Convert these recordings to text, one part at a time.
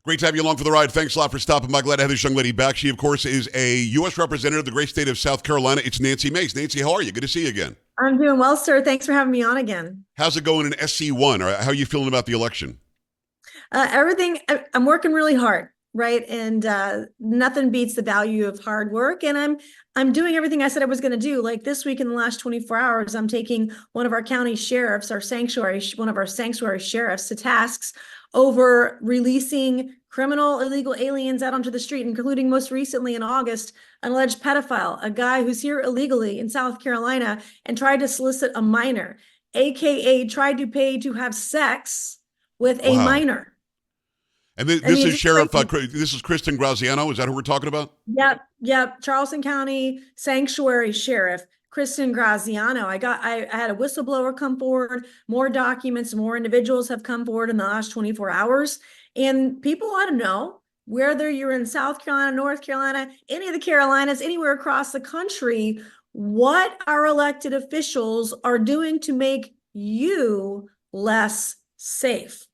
Great to have you along for the ride. Thanks a lot for stopping by. Glad to have this young lady back. She, of course, is a U.S. representative of the great state of South Carolina. It's Nancy Mace. Nancy, how are you? Good to see you again. I'm doing well, sir. Thanks for having me on again. How's it going in SC1? Or how are you feeling about the election? I'm working really hard, right? And nothing beats the value of hard work. And I'm doing everything I said I was going to do. Like this week in the last 24 hours, I'm taking one of our county sheriffs, one of our sanctuary sheriffs to tasks over releasing criminal illegal aliens out onto the street, including most recently in August, an alleged pedophile, a guy who's here illegally in South Carolina and tried to solicit a minor, AKA tried to pay to have sex with a Wow. minor. And this is Sheriff, this is Kristen Graziano. Is that who we're talking about? Yep. Charleston County Sanctuary Sheriff Kristen Graziano. I had a whistleblower come forward. More documents, more individuals have come forward in the last 24 hours. And people ought to know, whether you're in South Carolina, North Carolina, any of the Carolinas, anywhere across the country, what our elected officials are doing to make you less safe.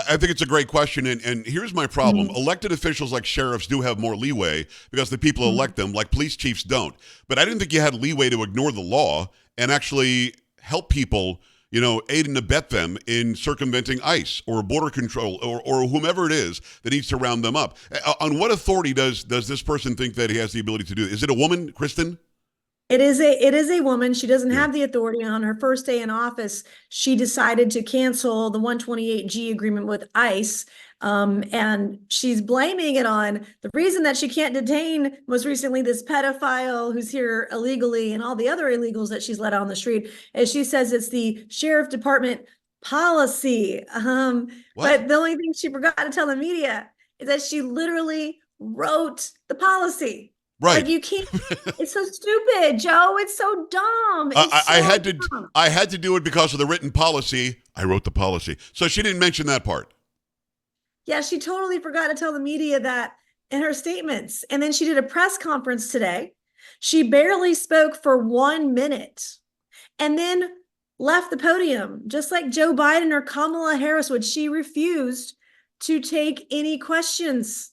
I think it's a great question, and here's my problem. Elected officials like sheriffs do have more leeway because the people elect them, like police chiefs don't. But I didn't think you had leeway to ignore the law and actually help people, aid and abet them in circumventing ICE or border control or whomever it is that needs to round them up. On what authority does this person think that he has the ability to do it? Is it a woman, Kristen? It is a woman. She doesn't have the authority. On her first day in office, she decided to cancel the 128G agreement with ICE. And she's blaming it on the reason that she can't detain most recently this pedophile who's here illegally and all the other illegals that she's let on the street. As she says, it's the sheriff department policy. But the only thing she forgot to tell the media is that she literally wrote the policy. Right. Like you can't, it's so stupid, Joe. It's so dumb. I had to do it because of the written policy. I wrote the policy. So she didn't mention that part. Yeah, she totally forgot to tell the media that in her statements. And then she did a press conference today. She barely spoke for 1 minute and then left the podium, just like Joe Biden or Kamala Harris would. She refused to take any questions.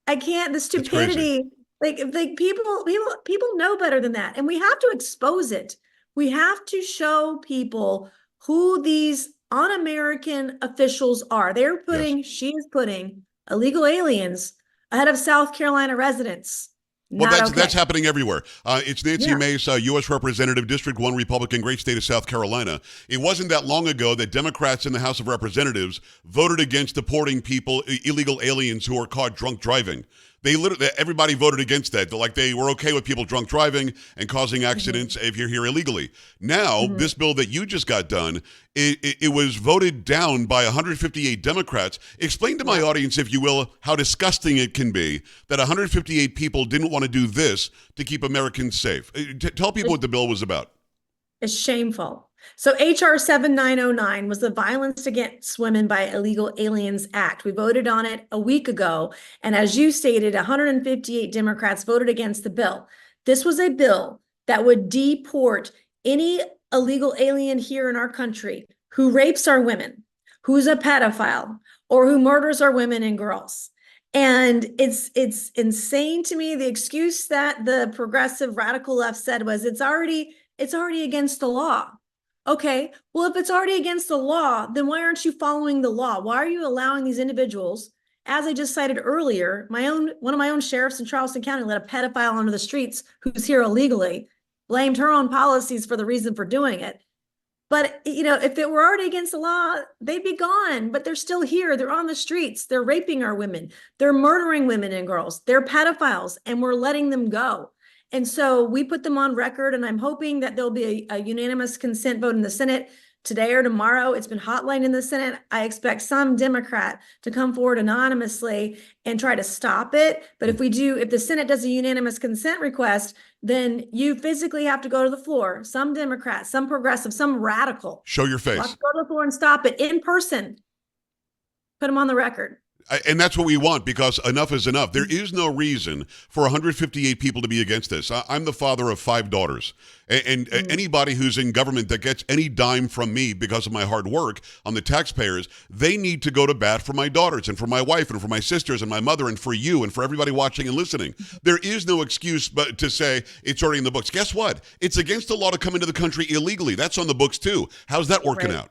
The stupidity. Like people know better than that. And we have to expose it. We have to show people who these un-American officials are. She is putting illegal aliens ahead of South Carolina residents. Well, that's happening everywhere. It's Nancy Mace, U.S. Representative, District 1 Republican, great state of South Carolina. It wasn't that long ago that Democrats in the House of Representatives voted against deporting people, illegal aliens who are caught drunk driving. Everybody voted against that. They were okay with people drunk driving and causing accidents if you're here illegally. Now, this bill that you just got done, it was voted down by 158 Democrats. Explain to my audience, if you will, how disgusting it can be that 158 people didn't want to do this to keep Americans safe. Tell people what the bill was about. It's shameful. So HR 7909 was the Violence Against Women by Illegal Aliens Act. We voted on it a week ago. And as you stated, 158 Democrats voted against the bill. This was a bill that would deport any illegal alien here in our country who rapes our women, who's a pedophile, or who murders our women and girls. And it's insane to me. The excuse that the progressive radical left said was it's already against the law. Okay, well, if it's already against the law, then why aren't you following the law? Why are you allowing these individuals, as I just cited earlier, one of my own sheriffs in Charleston County let a pedophile onto the streets who's here illegally, blamed her own policies for the reason for doing it. But, if it were already against the law, they'd be gone, but they're still here. They're on the streets. They're raping our women. They're murdering women and girls. They're pedophiles, and we're letting them go. And so we put them on record, and I'm hoping that there'll be a unanimous consent vote in the Senate today or tomorrow. It's been hotlined in the Senate. I expect some Democrat to come forward anonymously and try to stop it. But if the Senate does a unanimous consent request, then you physically have to go to the floor. Some Democrat, some progressive, some radical. Show your face. Go to the floor and stop it in person. Put them on the record. And that's what we want, because enough is enough. There is no reason for 158 people to be against this. I'm the father of 5 daughters. And anybody who's in government that gets any dime from me because of my hard work on the taxpayers, they need to go to bat for my daughters and for my wife and for my sisters and my mother and for you and for everybody watching and listening. There is no excuse but to say it's already in the books. Guess what? It's against the law to come into the country illegally. That's on the books too. How's that working out?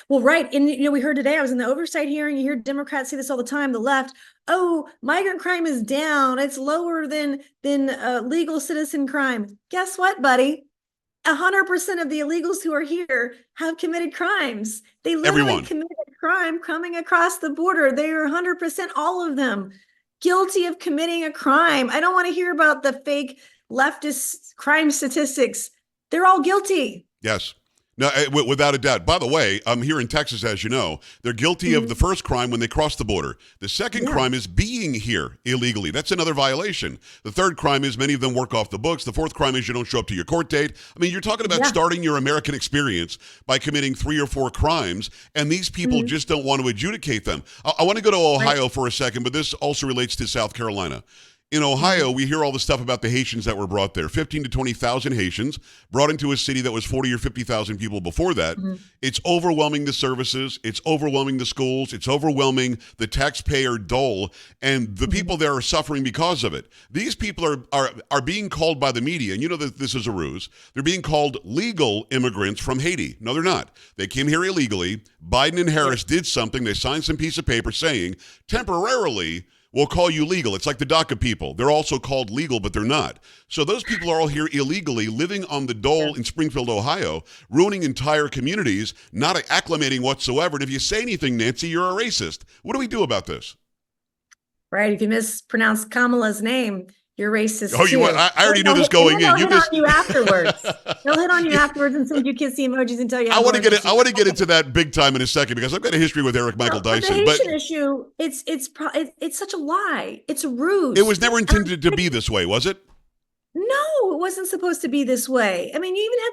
Well, right. And, we heard today, I was in the oversight hearing. You hear Democrats say this all the time, the left. Oh, migrant crime is down. It's lower than legal citizen crime. Guess what, buddy? 100% of the illegals who are here have committed crimes. They literally committed a crime coming across the border. They are 100%, all of them, guilty of committing a crime. I don't want to hear about the fake leftist crime statistics. They're all guilty. Yes. No, without a doubt. By the way, here in Texas, as you know, they're guilty of the first crime when they cross the border. The second crime is being here illegally. That's another violation. The third crime is many of them work off the books. The fourth crime is you don't show up to your court date. I mean, you're talking about starting your American experience by committing 3 or 4 crimes, and these people just don't want to adjudicate them. I want to go to Ohio for a second, but this also relates to South Carolina. In Ohio, we hear all the stuff about the Haitians that were brought there. 15 to 20,000 Haitians brought into a city that was 40 or 50,000 people before that. It's overwhelming the services. It's overwhelming the schools. It's overwhelming the taxpayer dole. And the people there are suffering because of it. These people are being called by the media, and you know that this is a ruse. They're being called legal immigrants from Haiti. No, they're not. They came here illegally. Biden and Harris did something. They signed some piece of paper saying, temporarily, we'll call you legal. It's like the DACA people. They're also called legal, but they're not. So those people are all here illegally, living on the dole in Springfield, Ohio, ruining entire communities, not acclimating whatsoever. And if you say anything, Nancy, you're a racist. What do we do about this? Right. If you mispronounce Kamala's name, you're racist too. You I already knew this going in. They'll hit on you afterwards. They'll hit on you afterwards and send you kissy emojis and tell you. I want to get into that big time in a second, because I've got a history with Eric Michael Dyson. The Haitian issue, it's such a lie. It's a ruse. It was never intended to be this way, was it? No, it wasn't supposed to be this way. I mean, you even had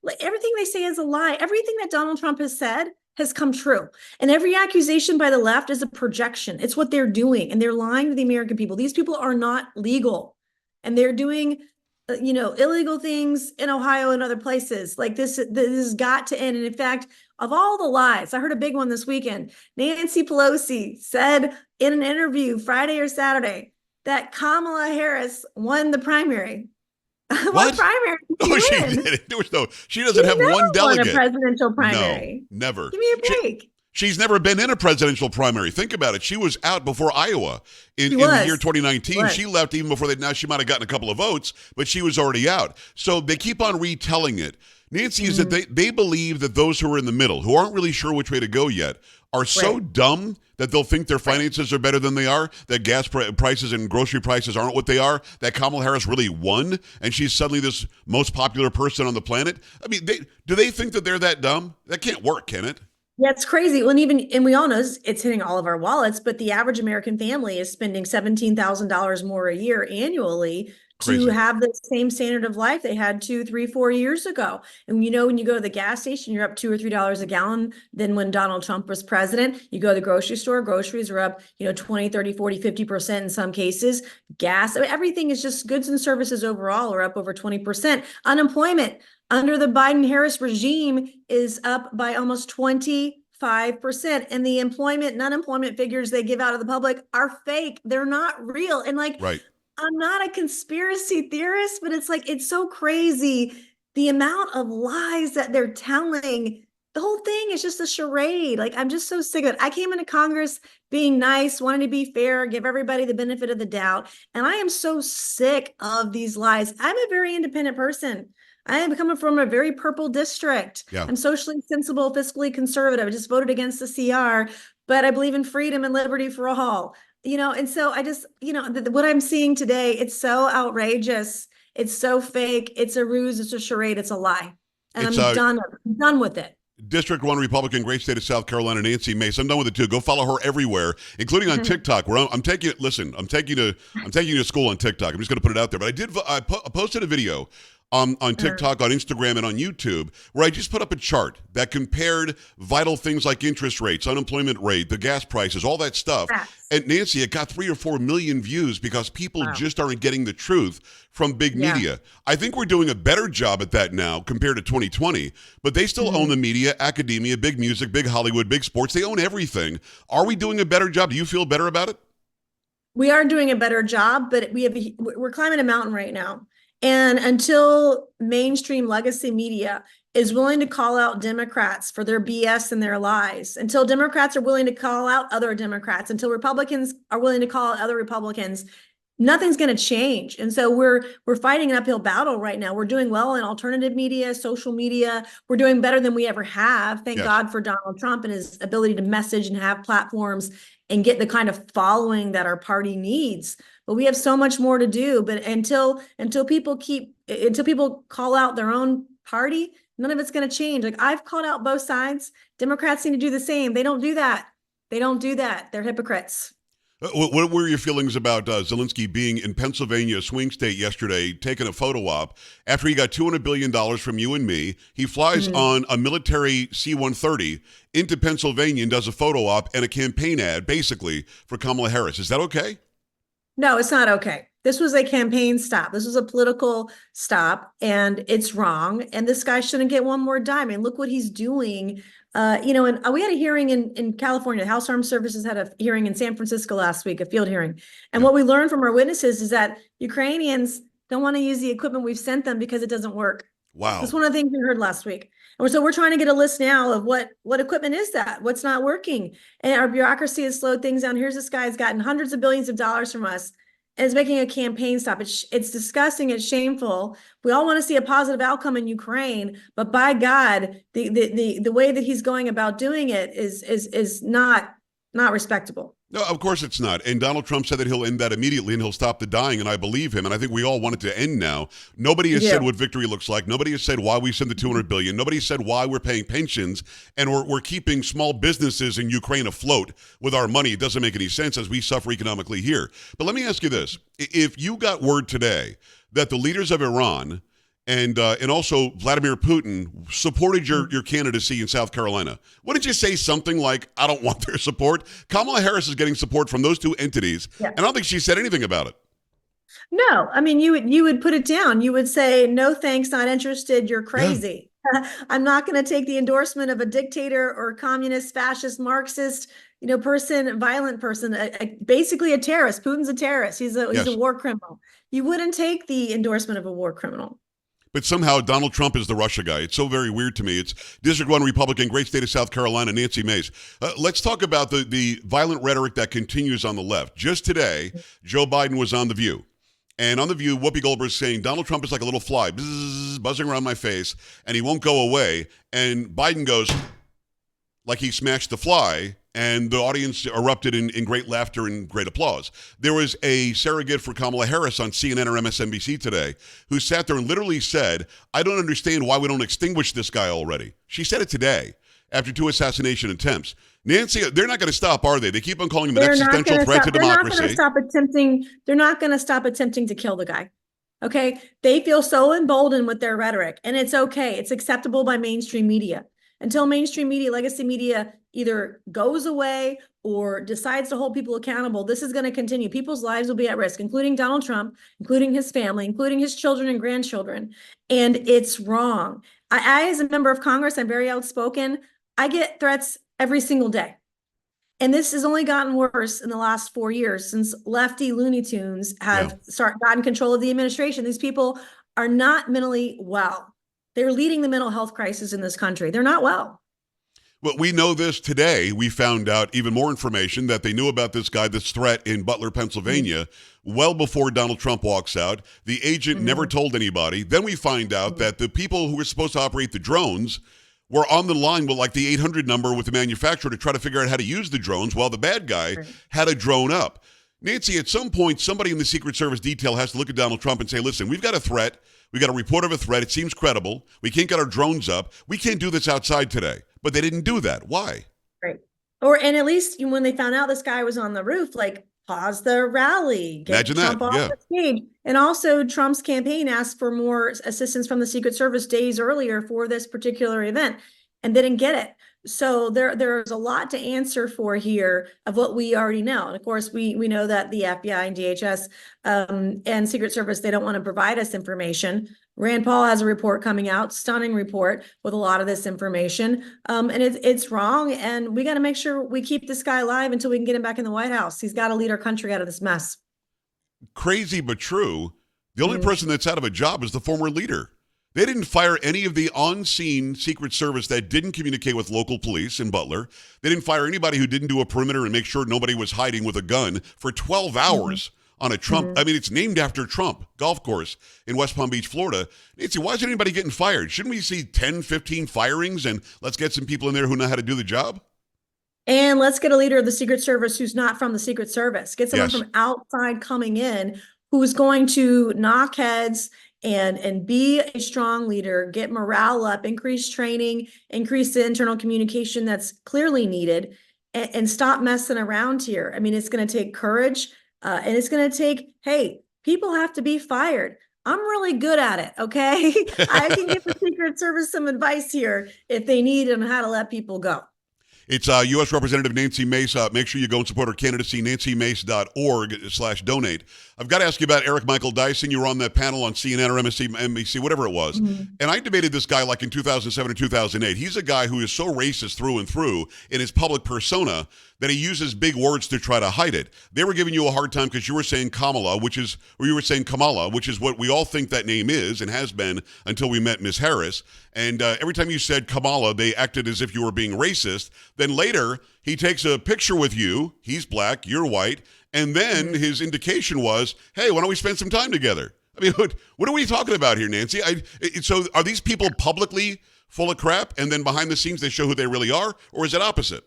like everything they say is a lie. Everything that Donald Trump has said has come true. And every accusation by the left is a projection. It's what they're doing. And they're lying to the American people. These people are not legal. And they're doing, illegal things in Ohio and other places. Like this has got to end. And in fact, of all the lies, I heard a big one this weekend. Nancy Pelosi said in an interview Friday or Saturday that Kamala Harris won the primary. What primary? She did. There was no. She doesn't have one delegate. Won a presidential primary. No, never. Give me a break. She's never been in a presidential primary. Think about it. She was out before Iowa in the year 2019. She left even before now she might have gotten a couple of votes, but she was already out. So they keep on retelling it. Nancy, is that they believe that those who are in the middle, who aren't really sure which way to go yet, are so dumb that they'll think their finances are better than they are, that gas prices and grocery prices aren't what they are, that Kamala Harris really won, and she's suddenly this most popular person on the planet. I mean, do they think that they're that dumb? That can't work, can it? Yeah, it's crazy. Well, and we all know it's hitting all of our wallets, but the average American family is spending $17,000 more a year annually to have the same standard of life they had 2, 3, 4 years ago. And when you go to the gas station, you're up $2 or $3 a gallon than when Donald Trump was president. You go to the grocery store, groceries are up, 20, 30, 40, 50% in some cases. Gas, everything is just goods and services overall are up over 20%. Unemployment under the Biden-Harris regime is up by almost 25%. And the employment and unemployment figures they give out to the public are fake. They're not real. And I'm not a conspiracy theorist, but it's so crazy. The amount of lies that they're telling, the whole thing is just a charade. I'm just so sick of it. I came into Congress being nice, wanting to be fair, give everybody the benefit of the doubt. And I am so sick of these lies. I'm a very independent person. I am coming from a very purple district. Yeah. I'm socially sensible, fiscally conservative. I just voted against the CR, but I believe in freedom and liberty for all. And so I just, what I'm seeing today, it's so outrageous. It's so fake. It's a ruse. It's a charade. It's a lie. And I'm done with it. District 1 Republican, great state of South Carolina, Nancy Mace. I'm done with it too. Go follow her everywhere, including on TikTok. Where I'm taking you to school on TikTok. I'm just going to put it out there. But I posted a video on TikTok, on Instagram, and on YouTube, where I just put up a chart that compared vital things like interest rates, unemployment rate, the gas prices, all that stuff. Facts. And Nancy, it got 3 or 4 million views because people Wow. just aren't getting the truth from big Yeah. media. I think we're doing a better job at that now compared to 2020, but they still own the media, academia, big music, big Hollywood, big sports. They own everything. Are we doing a better job? Do you feel better about it? We are doing a better job, but we're climbing a mountain right now. And until mainstream legacy media is willing to call out Democrats for their BS and their lies, until Democrats are willing to call out other Democrats, until Republicans are willing to call out other Republicans, nothing's going to change. And so we're fighting an uphill battle right now. We're doing well in alternative media, social media. We're doing better than we ever have. Thank Yes. God for Donald Trump and his ability to message and have platforms and get the kind of following that our party needs. But we have so much more to do. But until people call out their own party, none of it's going to change. Like, I've called out both sides. Democrats need to do the same. They don't do that. They're hypocrites. What were your feelings about Zelensky being in Pennsylvania, a swing state, yesterday, taking a photo op after he got $200 billion from you and me? He flies on a military C-130 into Pennsylvania and does a photo op and a campaign ad, basically, for Kamala Harris. Is that okay? No, it's not okay. This was a campaign stop. This was a political stop, and it's wrong. And this guy shouldn't get one more dime. I mean, look what he's doing. And we had a hearing in California. The House Armed Services had a hearing in San Francisco last week, a field hearing. And what we learned from our witnesses is that Ukrainians don't want to use the equipment we've sent them because it doesn't work. Wow. That's one of the things we heard last week. And so we're trying to get a list now of what equipment is that, what's not working. And our bureaucracy has slowed things down. Here's this guy who's gotten hundreds of billions of dollars from us and is making a campaign stop. It's disgusting. It's shameful. We all want to see a positive outcome in Ukraine, but by God, the way that he's going about doing it is not respectable. No, of course it's not. And Donald Trump said that he'll end that immediately and he'll stop the dying, and I believe him. And I think we all want it to end now. Nobody has said what victory looks like. Nobody has said why we send the $200 billion. Nobody said why we're paying pensions and we're keeping small businesses in Ukraine afloat with our money. It doesn't make any sense as we suffer economically here. But let me ask you this. If you got word today that the leaders of Iran and also Vladimir Putin supported your candidacy in South Carolina, wouldn't you say something like, I don't want their support? Kamala Harris is getting support from those two entities, and I don't think she said anything about it. No, I mean, you would put it down. You would say, no, thanks, not interested, you're crazy. Yeah. I'm not going to take the endorsement of a dictator or communist, fascist, Marxist, violent person, basically a terrorist. Putin's a terrorist. He's a war criminal. You wouldn't take the endorsement of a war criminal. But somehow Donald Trump is the Russia guy. It's so very weird to me. It's District 1 Republican, great state of South Carolina, Nancy Mace. Let's talk about the violent rhetoric that continues on the left. Just today, Joe Biden was on The View. And on The View, Whoopi Goldberg's saying, Donald Trump is like a little fly, buzzing around my face, and he won't go away. And Biden goes, like he smashed the fly, and the audience erupted in great laughter and great applause. There was a surrogate for Kamala Harris on CNN or MSNBC today who sat there and literally said, I don't understand why we don't extinguish this guy already. She said it today after 2 assassination attempts. Nancy, they're not going to stop, are they? They keep on calling him an existential threat to democracy. They're not going to stop attempting to kill the guy. Okay? They feel so emboldened with their rhetoric, and it's okay. It's acceptable by mainstream media. Until mainstream media, legacy media, either goes away or decides to hold people accountable, this is going to continue. People's lives will be at risk, including Donald Trump, including his family, including his children and grandchildren. And it's wrong. I as a member of Congress, I'm very outspoken. I get threats every single day. And this has only gotten worse in the last 4 years since lefty Looney Tunes have gotten control of the administration. These people are not mentally well. They're leading the mental health crisis in this country. They're not well. Well, we know this today. We found out even more information that they knew about this guy, this threat in Butler, Pennsylvania, well before Donald Trump walks out. The agent never told anybody. Then we find out that the people who were supposed to operate the drones were on the line with like the 800 number with the manufacturer to try to figure out how to use the drones while the bad guy had a drone up. Nancy, at some point, somebody in the Secret Service detail has to look at Donald Trump and say, listen, we've got a threat. We got a report of a threat. It seems credible. We can't get our drones up. We can't do this outside today. But they didn't do that. Why? Right. And at least when they found out this guy was on the roof, like, pause the rally, get Imagine that. Trump off Yeah. the stage. And also Trump's campaign asked for more assistance from the Secret Service days earlier for this particular event, and they didn't get it. So there's a lot to answer for here of what we already know. And of course, we know that the FBI and DHS and Secret Service, they don't want to provide us information. Rand Paul has a report coming out, stunning report with a lot of this information. And it's wrong. And we got to make sure we keep this guy alive until we can get him back in the White House. He's got to lead our country out of this mess. Crazy but true. The only person that's out of a job is the former leader. They didn't fire any of the on-scene Secret Service that didn't communicate with local police in Butler. They didn't fire anybody who didn't do a perimeter and make sure nobody was hiding with a gun for 12 hours on a Trump. I mean, it's named after Trump golf course in West Palm Beach, Florida. Nancy, why isn't anybody getting fired? Shouldn't we see 10, 15 firings and let's get some people in there who know how to do the job? And let's get a leader of the Secret Service who's not from the Secret Service. Get someone from outside coming in who's going to knock heads and be a strong leader, get morale up, increase training, increase the internal communication that's clearly needed, and stop messing around here. I mean, it's going to take courage, and it's going to take, hey, people have to be fired. I'm really good at it, okay? I can give the Secret Service some advice here if they need on how to let people go. It's U.S. Representative Nancy Mace. Make sure you go and support her candidacy, nancymace.org/donate. I've got to ask you about Eric Michael Dyson. You were on that panel on CNN or NBC, whatever it was. And I debated this guy like in 2007 or 2008. He's a guy who is so racist through and through in his public persona that he uses big words to try to hide it. They were giving you a hard time because you were saying Kamala, you were saying Kamala, which is what we all think that name is and has been until we met Ms. Harris. And every time you said Kamala, they acted as if you were being racist. Then later, he takes a picture with you. He's black, you're white. And then his indication was, hey, why don't we spend some time together? I mean, what are we talking about here, Nancy? So are these people publicly full of crap and then behind the scenes they show who they really are? Or is it opposite?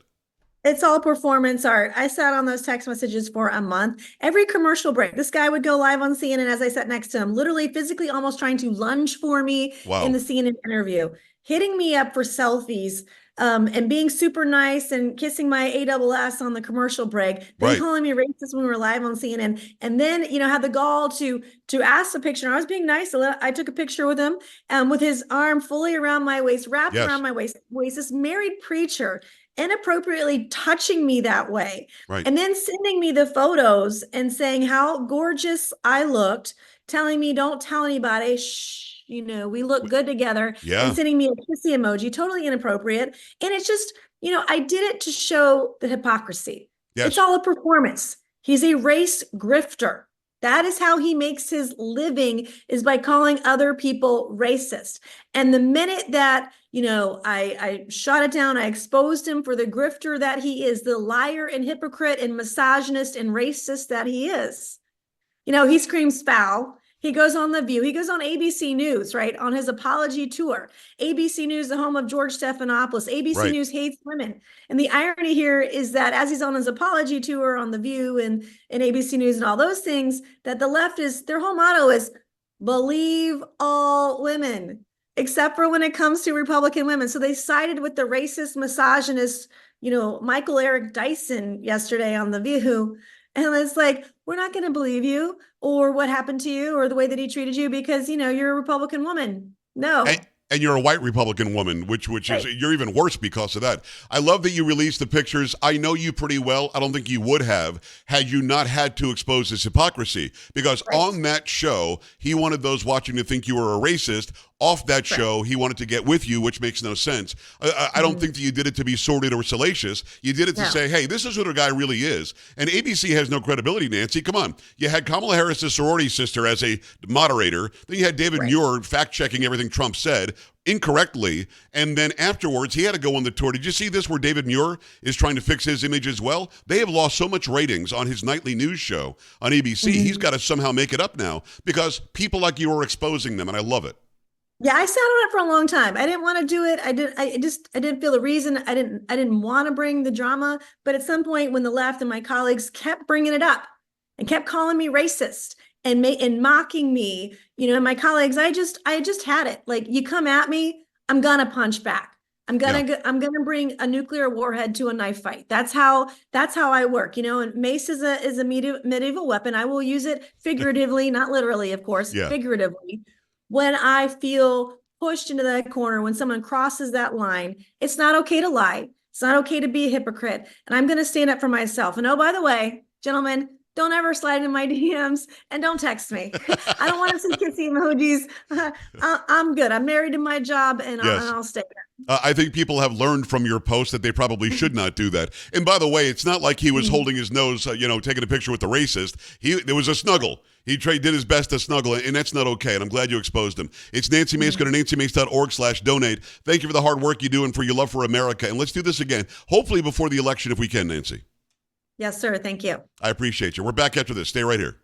It's all performance art. I sat on those text messages for a month. Every commercial break, this guy would go live on CNN as I sat next to him, literally physically almost trying to lunge for me in the CNN interview, hitting me up for selfies, and being super nice and kissing my ASS on the commercial break, then calling me racist when we were live on CNN, and then, had the gall to ask a picture. And I was being nice. I took a picture with him, with his arm fully around my waist, wrapped around my waist, this married preacher inappropriately touching me that way, and then sending me the photos and saying how gorgeous I looked, telling me don't tell anybody, shh, we look good together, and sending me a kissy emoji, totally inappropriate. And it's just, I did it to show the hypocrisy. It's all a performance. He's a race grifter. That is how he makes his living, is by calling other people racist. And the minute that, I shot it down, I exposed him for the grifter that he is, the liar and hypocrite and misogynist and racist that he is. He screams foul. He goes on The View. He goes on ABC News, right, on his apology tour. ABC News, the home of George Stephanopoulos. ABC News hates women. And the irony here is that as he's on his apology tour on The View and ABC News and all those things, that the left their whole motto is believe all women, except for when it comes to Republican women. So they sided with the racist, misogynist, Michael Eric Dyson yesterday on The View. And it's like, we're not going to believe you or what happened to you or the way that he treated you because, you're a Republican woman. No. And you're a white Republican woman, which is, you're even worse because of that. I love that you released the pictures. I know you pretty well. I don't think you would have had you not had to expose this hypocrisy, because on that show, he wanted those watching to think you were a racist. Off that show, he wanted to get with you, which makes no sense. I don't think that you did it to be sordid or salacious. You did it to say, hey, this is who the guy really is. And ABC has no credibility, Nancy. Come on. You had Kamala Harris, the sorority sister, as a moderator. Then you had David Muir fact-checking everything Trump said incorrectly. And then afterwards, he had to go on the tour. Did you see this where David Muir is trying to fix his image as well? They have lost so much ratings on his nightly news show on ABC. He's got to somehow make it up now because people like you are exposing them, and I love it. Yeah, I sat on it for a long time. I didn't want to do it. I didn't feel the reason. I didn't want to bring the drama. But at some point when the left and my colleagues kept bringing it up and kept calling me racist and mocking me, and my colleagues, I just had it. Like, you come at me, I'm gonna punch back. I'm gonna bring a nuclear warhead to a knife fight. That's how I work. And mace is a medieval weapon. I will use it figuratively, not literally, of course, Yeah. figuratively. When I feel pushed into that corner, when someone crosses that line, it's not okay to lie. It's not okay to be a hypocrite. And I'm gonna stand up for myself. And oh, by the way, gentlemen, don't ever slide in my DMs and don't text me. I don't want to see kissy emojis. I'm good. I'm married to my job and I'll stay there. I think people have learned from your post that they probably should not do that. And by the way, it's not like he was holding his nose, taking a picture with the racist. There was a snuggle. He did his best to snuggle, and that's not okay, and I'm glad you exposed him. It's Nancy Mace. Go to nancymace.org/donate. Thank you for the hard work you do and for your love for America. And let's do this again, hopefully before the election if we can, Nancy. Yes, sir. Thank you. I appreciate you. We're back after this. Stay right here.